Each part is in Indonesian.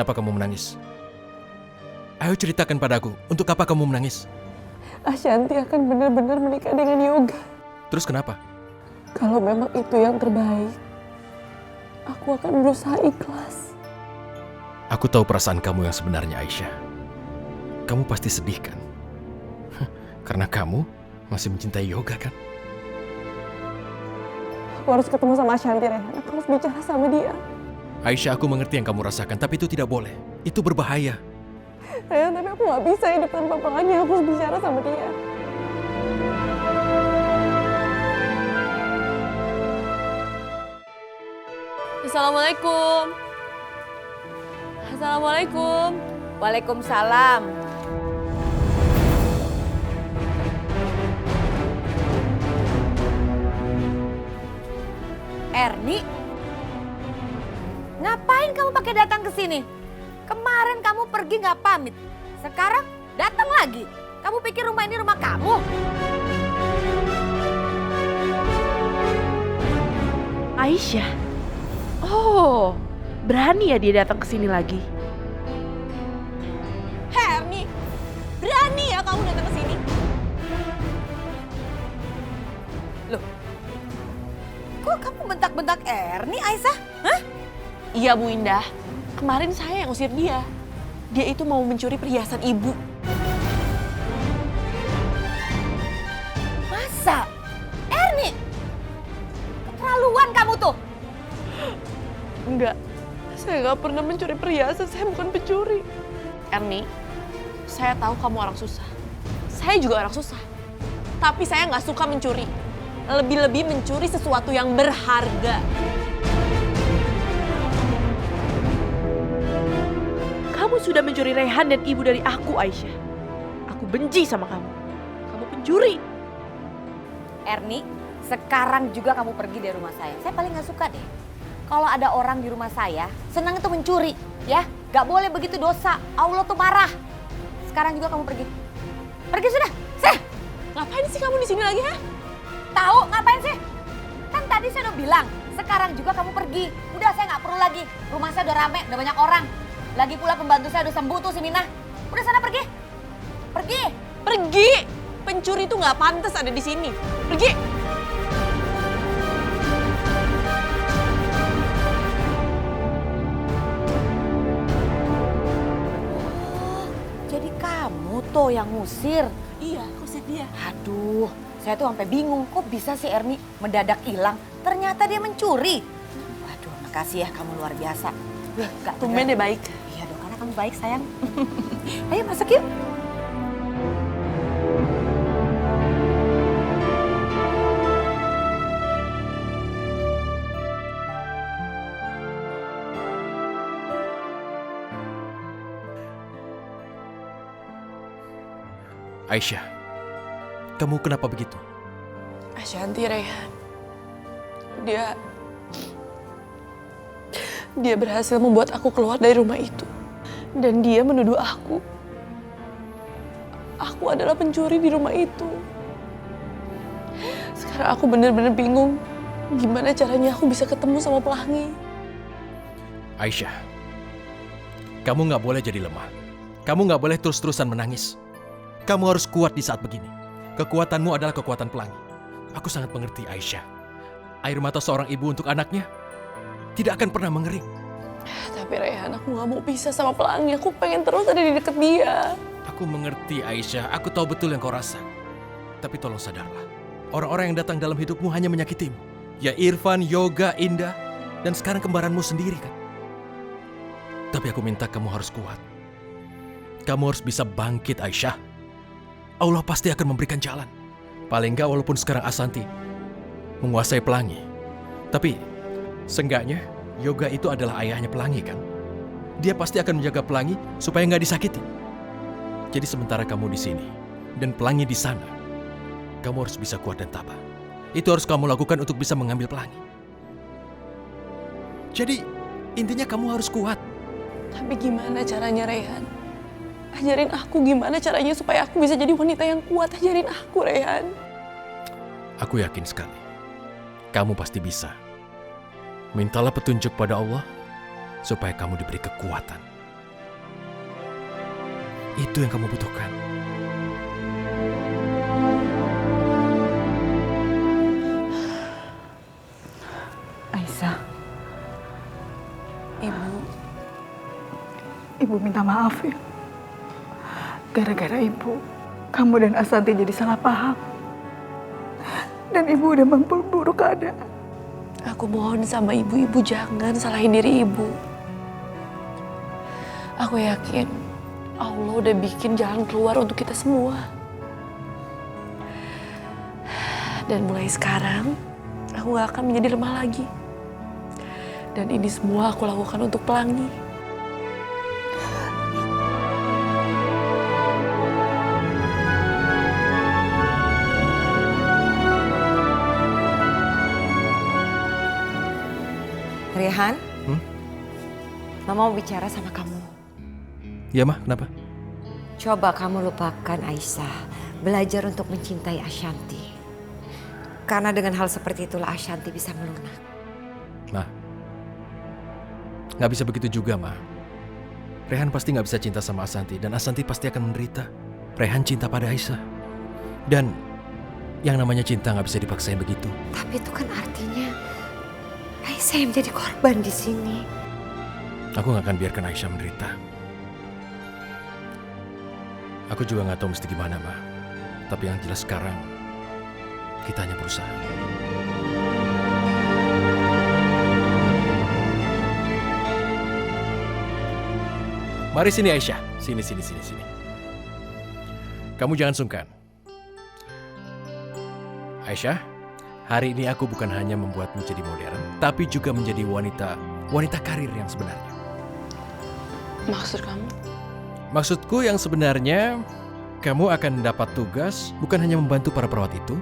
kenapa kamu menangis? Ayo ceritakan padaku, untuk apa kamu menangis? Ashanti akan benar-benar menikah dengan Yoga. Terus kenapa? Kalau memang itu yang terbaik, aku akan berusaha ikhlas. Aku tahu perasaan kamu yang sebenarnya, Aisyah. Kamu pasti sedih kan? Karena kamu masih mencintai Yoga kan? Aku harus ketemu sama Ashanti, Rehan. Aku harus bicara sama dia. Aisyah, aku mengerti yang kamu rasakan, tapi itu tidak boleh. Itu berbahaya. Rehan, tapi aku gak bisa hidup tanpa Pelangi. Aku harus bicara sama dia. Assalamualaikum. Assalamualaikum. Waalaikumsalam. Erni, ngapain kamu pakai datang ke sini? Kemarin kamu pergi nggak pamit, sekarang datang lagi. Kamu pikir rumah ini rumah kamu? Aisyah. Oh, berani ya dia datang ke sini lagi. Erni, berani ya kamu datang ke sini? Loh, kok kamu bentak-bentak Erni, Aisyah? Hah? Iya, Bu Indah. Kemarin saya yang usir dia. Dia itu mau mencuri perhiasan ibu. Masa? Erni, keterlaluan kamu tuh. Enggak, saya nggak pernah mencuri perhiasan. Saya bukan pencuri. Erni, saya tahu kamu orang susah. Saya juga orang susah. Tapi saya nggak suka mencuri. Lebih-lebih mencuri sesuatu yang berharga. Kamu sudah mencuri Rehan dan ibu dari aku, Aisyah. Aku benci sama kamu. Kamu pencuri. Erni, sekarang juga kamu pergi dari rumah saya. Saya paling gak suka deh. Kalau ada orang di rumah saya, senang itu mencuri. Ya, gak boleh begitu, dosa. Allah tuh marah. Sekarang juga kamu pergi. Pergi sudah, sih. Ngapain sih kamu di sini lagi, ha? Tahu ngapain sih? Kan tadi saya udah bilang, sekarang juga kamu pergi. Udah, saya gak perlu lagi. Rumah saya udah rame, udah banyak orang. Lagi pula pembantu saya udah sembuh tuh si Minah. Udah sana pergi. Pergi. Pergi! Pencuri itu nggak pantas ada di sini. Pergi! Jadi kamu tuh yang ngusir. Iya, aku usir dia. Aduh, saya tuh sampai bingung. Kok bisa sih Erni mendadak hilang? Ternyata dia mencuri. Waduh, makasih ya, kamu luar biasa. Tumben deh baik. Iya dong, karena kamu baik sayang. Ayo masuk yuk. Aisyah, kamu kenapa begitu? Ashanti, Rehan. Dia berhasil membuat aku keluar dari rumah itu. Dan dia menuduh aku adalah pencuri di rumah itu. Sekarang aku benar-benar bingung. Gimana caranya aku bisa ketemu sama Pelangi? Aisyah, kamu nggak boleh jadi lemah. Kamu nggak boleh terus-terusan menangis. Kamu harus kuat di saat begini. Kekuatanmu adalah kekuatan Pelangi. Aku sangat mengerti Aisyah. Air mata seorang ibu untuk anaknya tidak akan pernah mengering. Tapi Rehan, aku gak mau pisah sama Pelangi. Aku pengen terus ada di deket dia. Aku mengerti Aisyah, aku tahu betul yang kau rasa. Tapi tolong sadarlah, orang-orang yang datang dalam hidupmu hanya menyakitimu. Ya Irfan, Yoga, Indah, dan sekarang kembaranmu sendiri kan. Tapi aku minta kamu harus kuat. Kamu harus bisa bangkit Aisyah. Allah pasti akan memberikan jalan. Paling enggak walaupun sekarang Ashanti menguasai Pelangi. Tapi seenggaknya Yoga itu adalah ayahnya Pelangi kan. Dia pasti akan menjaga Pelangi supaya nggak disakiti. Jadi sementara kamu di sini dan Pelangi di sana, kamu harus bisa kuat dan tabah. Itu harus kamu lakukan untuk bisa mengambil Pelangi. Jadi intinya kamu harus kuat. Tapi gimana caranya, Rehan? Ajarin aku gimana caranya supaya aku bisa jadi wanita yang kuat. Ajarin aku, Rehan. Aku yakin sekali, kamu pasti bisa. Mintalah petunjuk pada Allah supaya kamu diberi kekuatan Itu yang kamu butuhkan. Aisyah, Ibu, Ibu minta maaf ya. Gara-gara Ibu, kamu dan Asanti jadi salah paham. Dan Ibu udah memperburuk keadaan. aku mohon sama ibu jangan salahin diri ibu. Aku yakin Allah udah bikin jalan keluar untuk kita semua. Dan mulai sekarang, aku gak akan menjadi lemah lagi. Dan ini semua aku lakukan untuk Pelangi. Rehan, Hmm? Mama mau bicara sama kamu. Ya, Ma, kenapa? Coba kamu lupakan Aisyah. Belajar untuk mencintai Ashanti. Karena dengan hal seperti itulah Ashanti bisa melunak. Ma, nggak bisa begitu juga, Ma. Rehan pasti nggak bisa cinta sama Asanti, dan Asanti pasti akan menderita. Rehan cinta pada Aisyah. Dan yang namanya cinta nggak bisa dipaksain begitu. Tapi itu kan artinya Aisyah yang menjadi korban di sini. Aku nggak akan biarkan Aisyah menderita. Aku juga nggak tahu mesti gimana, Ma. Tapi yang jelas sekarang, kita hanya berusaha. Mari sini, Aisyah. Sini. Kamu jangan sungkan. Aisyah, hari ini aku bukan hanya membuatmu jadi modern, tapi juga menjadi wanita karir yang sebenarnya. Maksud kamu? Maksudku yang sebenarnya, kamu akan dapat tugas bukan hanya membantu para perawat itu,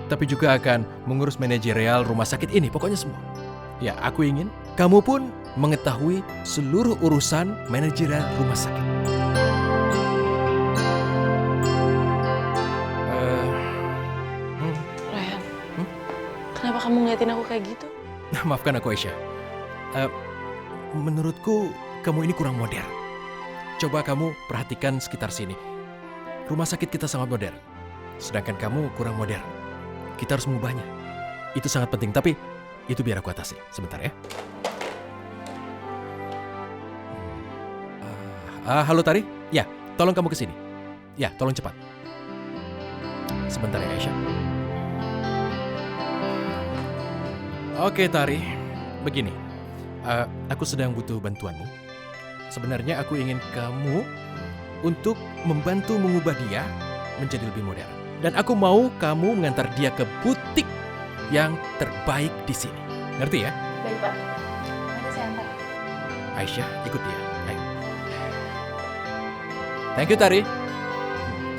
tapi juga akan mengurus manajerial rumah sakit ini, pokoknya semua. Ya, aku ingin kamu pun mengetahui seluruh urusan manajerial rumah sakit. Ryan, kenapa kamu ngeliatin aku kayak gitu? Maafkan aku, Aisyah. Menurutku, kamu ini kurang modern. Coba kamu perhatikan sekitar sini. Rumah sakit kita sangat modern, sedangkan kamu kurang modern. Kita harus mengubahnya. Itu sangat penting, tapi itu biar aku atasi. Sebentar ya. Halo Tari? Ya, tolong kamu ke sini. Ya, tolong cepat. Sebentar ya, Aisyah. Oke, Tari. Begini, aku sedang butuh bantuanmu. Sebenarnya aku ingin kamu untuk membantu mengubah dia menjadi lebih modern. Dan aku mau kamu mengantar dia ke butik yang terbaik di sini. Ngerti ya? Baik, Pak. Nanti saya antar. Aisyah, ikut dia. Ayo. Thank you, Tari.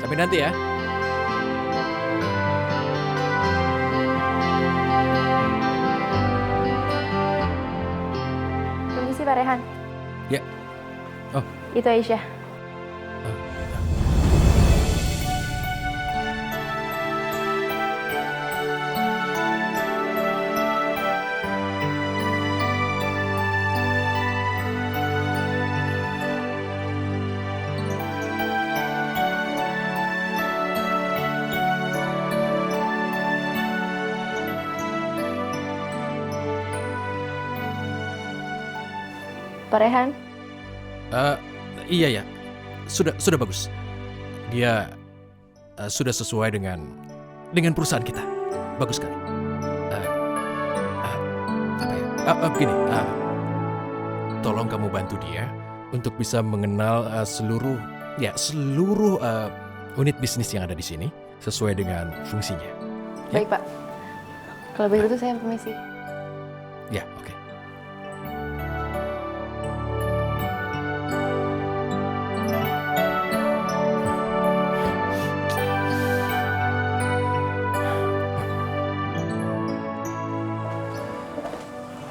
Sampai nanti ya. Permisi Pak Rehan. Ya. Oh. Itu Aisyah. Pak Rehan, Iya ya, sudah bagus. Dia sudah sesuai dengan perusahaan kita. Bagus sekali. Begini, tolong kamu bantu dia untuk bisa mengenal seluruh unit bisnis yang ada di sini sesuai dengan fungsinya. Ya? baik Pak. Kalau begitu saya permisi. Ya, oke.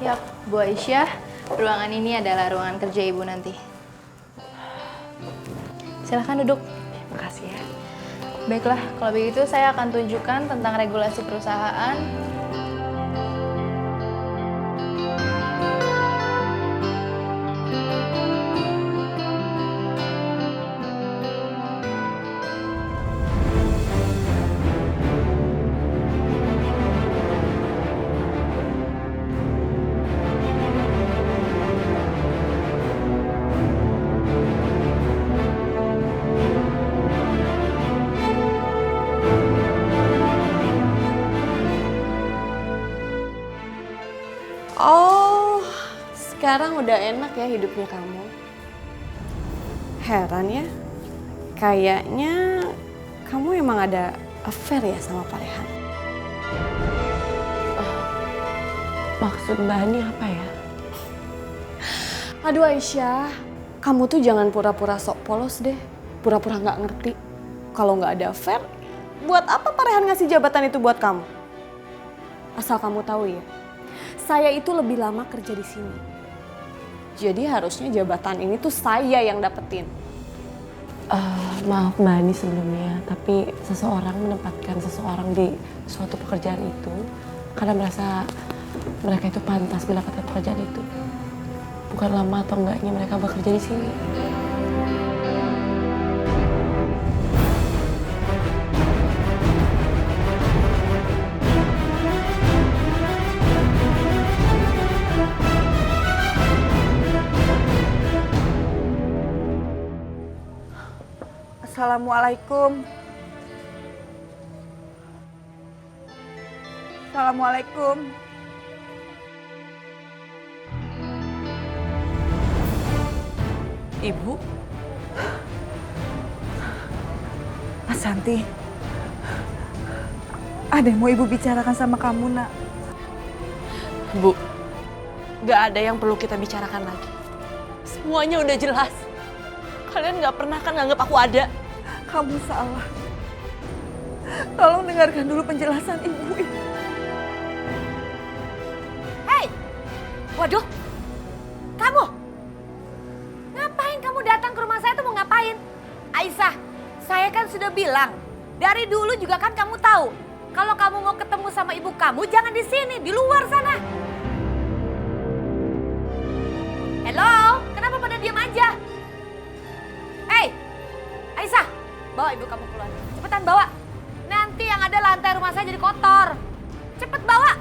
Ya, Bu Aisyah, ruangan ini adalah ruangan kerja Ibu nanti. Silahkan duduk. Makasih ya. Baiklah, kalau begitu saya akan tunjukkan tentang regulasi perusahaan. sekarang udah enak ya hidupnya kamu. Heran ya, kayaknya kamu emang ada affair ya sama Pak Rehan. Maksud Mbak Ani apa ya? Aduh Aisyah, kamu tuh jangan pura-pura sok polos deh. Pura-pura nggak ngerti. Kalau nggak ada affair, buat apa Pak Rehan ngasih jabatan itu buat kamu? Asal kamu tahu ya, saya itu lebih lama kerja di sini. Jadi harusnya jabatan ini tuh saya yang dapetin. Maaf Mbak Ani sebelumnya, tapi seseorang menempatkan seseorang di suatu pekerjaan itu karena merasa mereka itu pantas mendapatkan pekerjaan itu. Bukan lama atau enggaknya mereka bekerja di sini. Assalamualaikum. Assalamualaikum. Ibu? Asanti, ada yang mau ibu bicarakan sama kamu, nak. Bu, gak ada yang perlu kita bicarakan lagi. Semuanya udah jelas. Kalian gak pernah kan nganggap aku ada. Kamu salah. Tolong dengarkan dulu penjelasan ibu. Hei, waduh, kamu ngapain kamu datang ke rumah saya tuh mau ngapain? Aisyah, saya kan sudah bilang dari dulu juga kan kamu tahu kalau kamu mau ketemu sama ibu kamu jangan di sini, di luar sana. Hello, kenapa pada diam aja? Hei, Aisyah, bawa ibu kamu keluar. Cepetan bawa. Nanti yang ada lantai rumah saya jadi kotor. Cepet bawa.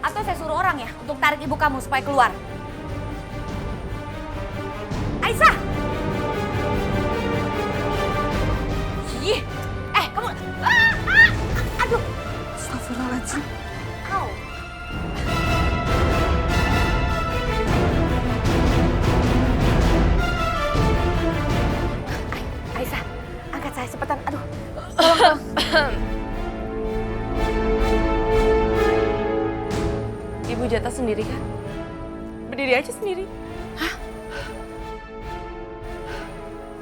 Atau saya suruh orang ya untuk tarik ibu kamu supaya keluar. Aisyah! Ih, kamu... Aduh! Astagfirullahaladzim. Au. Aisyah, angkat saya cepetan. Aduh, tolong. Ibu jatah sendiri kan? Berdiri aja sendiri.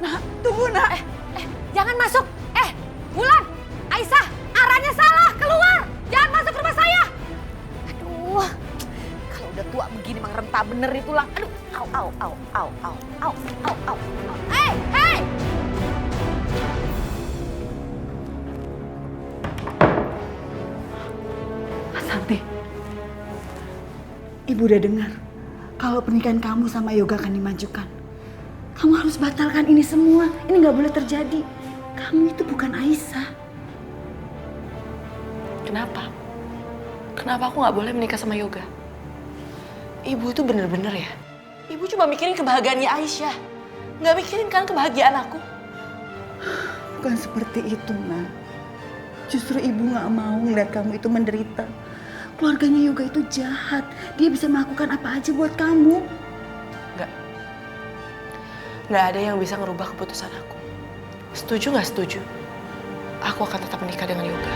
Nak, tunggu nak. Jangan masuk. Bulan, Aisyah, arahnya salah. Keluar. Jangan masuk rumah saya. Aduh, kalau udah tua begini emang renta bener itu lang. Aduh, au. Hei. Asanti, ibu udah dengar kalau pernikahan kamu sama Yoga akan dimajukan. Kamu harus batalkan ini semua. Ini nggak boleh terjadi. Kamu itu bukan Aisyah. Kenapa? Kenapa aku nggak boleh menikah sama Yoga? Ibu itu bener-bener ya? Ibu cuma mikirin kebahagiaannya Aisyah. Nggak mikirin kan kebahagiaan aku. Bukan seperti itu, nak. Justru ibu nggak mau ngeliat kamu itu menderita. Keluarganya Yoga itu jahat. Dia bisa melakukan apa aja buat kamu. Nggak ada yang bisa ngerubah keputusan aku. Setuju nggak setuju? Aku akan tetap menikah dengan Yoga.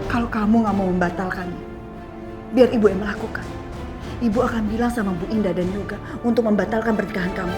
Kalau kamu nggak mau membatalkannya, biar ibu yang melakukan. Ibu akan bilang sama Bu Indah dan Yoga untuk membatalkan pernikahan kamu.